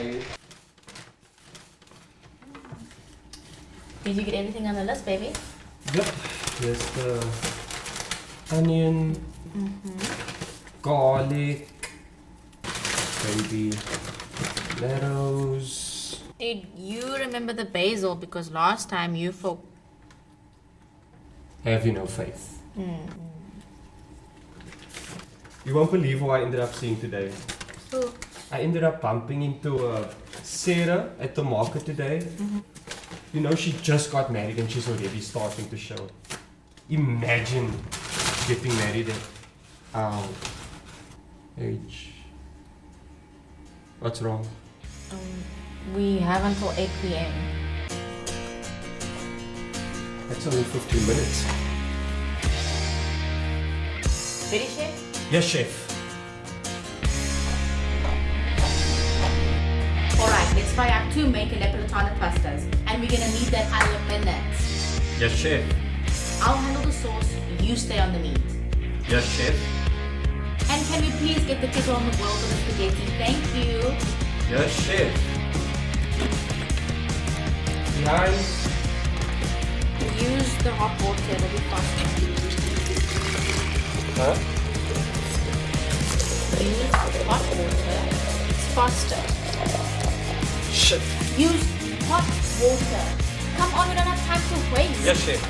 tired. Did you get everything on the list, baby? Yep. Here's the onion, garlic, baby lettuce. Did you remember the basil? Because last time you Have you no faith? You won't believe who I ended up seeing today. Who? I ended up bumping into Sarah at the market today. You know, she just got married and she's already starting to show. Imagine getting married at our age. What's wrong? We have until 8 p.m. That's only 15 minutes. Ready, chef? Yes, chef. Alright, let's fry up 2 make Napolitana pastas. And we're gonna need that in a minute. Yes, chef. I'll handle the sauce, you stay on the meat. Yes, chef. And can we please get the kettle on the boil for the spaghetti? Thank you. Yes, chef. Behind. Use the hot water, it'll be faster. Huh? Use hot water, it's faster. Shit. Use hot water. Come on, we don't have time to waste. Yes, chef.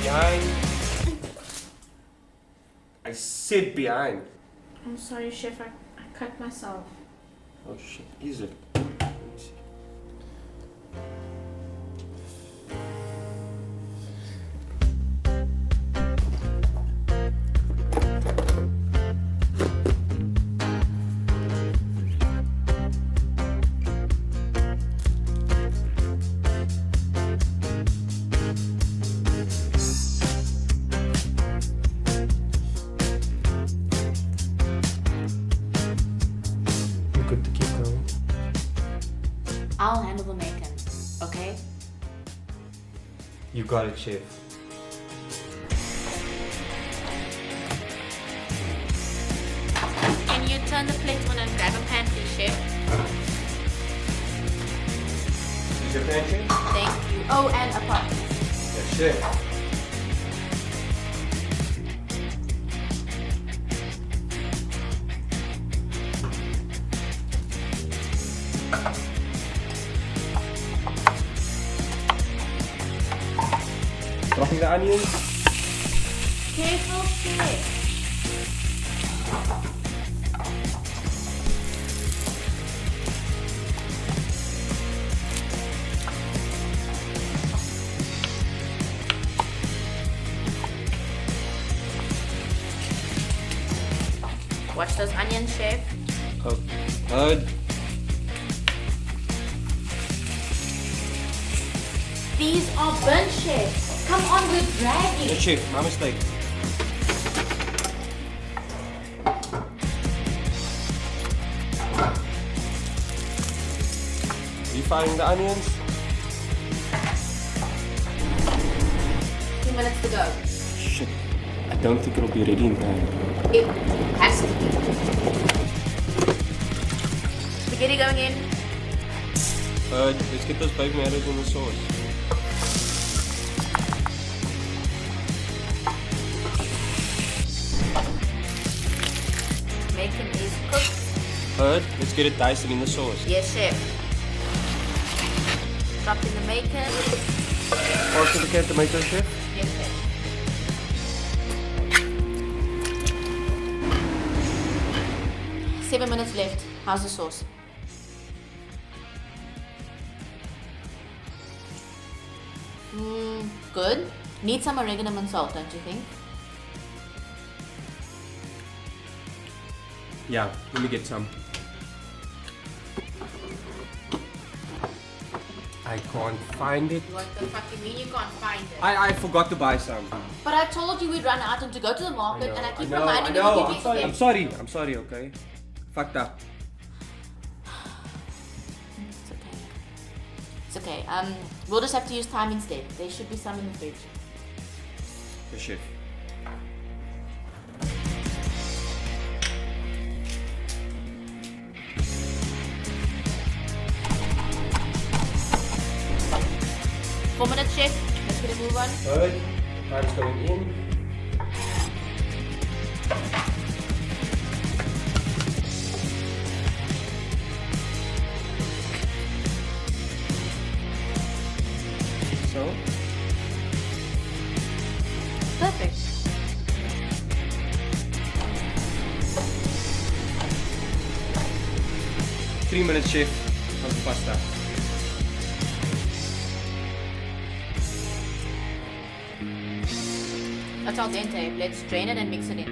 Behind. I said behind. I'm sorry, chef, I cut myself. Oh shit, is it? Good to keep going. I'll handle the bacon, okay? You got it, chef. Can you turn the plate on and grab a pan, please, chef? Is your pan, chef? Thank you. Oh, and a pot. Yes, chef. Dropping the onions. Careful, chef. Watch those onions, chef. Oh, good. These are burnt, chef. Come on, we're dragging. Yes, chef, my mistake. Refining the onions. 2 minutes to go. Shit, I don't think it'll be ready in time. It has to be. Spaghetti going in. Let's get those baby tomatoes in the sauce. Bacon is cooked. Let's get it diced in the sauce. Yes, chef. Drop in the bacon. Also the canned tomato, chef. Yes, chef. Seven minutes left. How's the sauce? Good. Need some oregano and salt, don't you think? Yeah, let me get some. I can't find it. What the fuck you mean you can't find it? I forgot to buy some. But I told you we'd run out and to go to the market and I keep I reminding you know. to get I'm sorry, okay? Fucked up. It's okay. It's okay. We'll just have to use time instead. There should be some in the fridge. The chef. Four minutes, chef. Let's get a move on. Alright, time's going in. So, Perfect. three minutes, chef, of the pasta. That's al dente. Let's drain it and mix it in.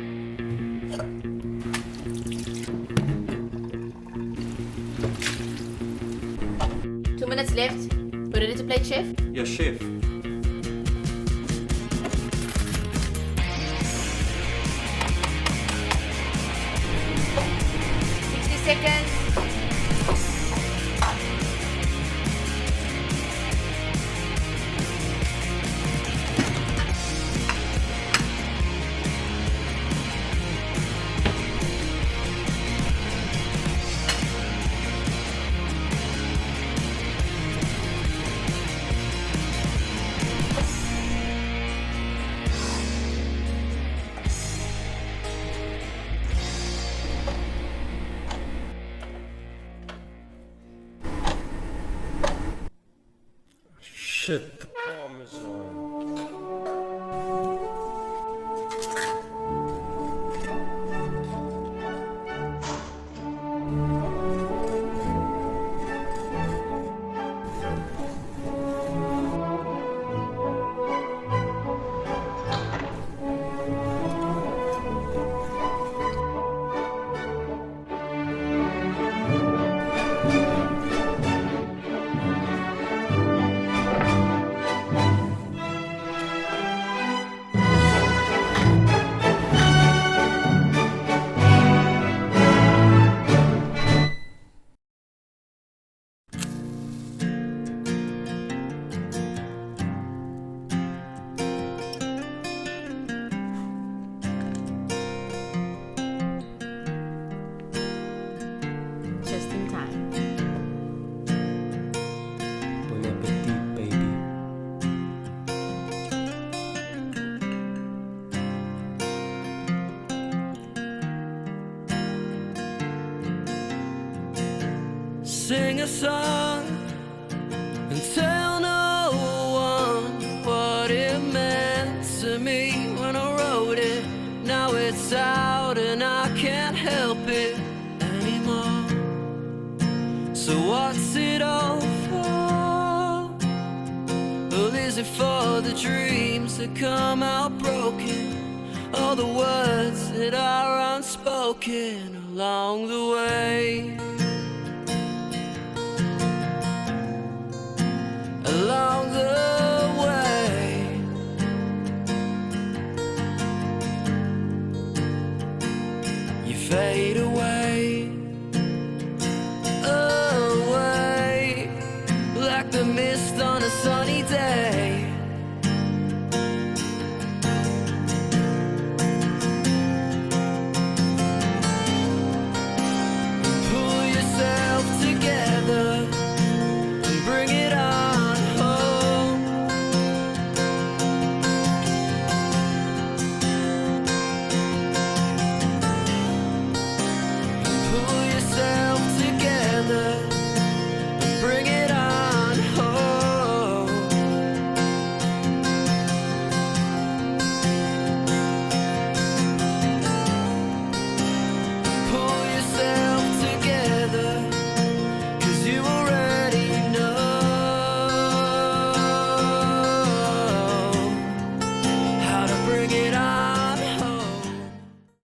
Two minutes left. We're ready to plate, chef? Yes, chef. 60 seconds. Shit, the parmesan. Just in time. Bon appetit, baby. Sing a song and tell no one what it meant to me when I wrote it. Now it's out and I can't help it anymore. So what's it all for? Well, is it for the dreams that come out broken? All the words that are unspoken along the way? Along the way, you fade away, away, like the mist on a sunny day.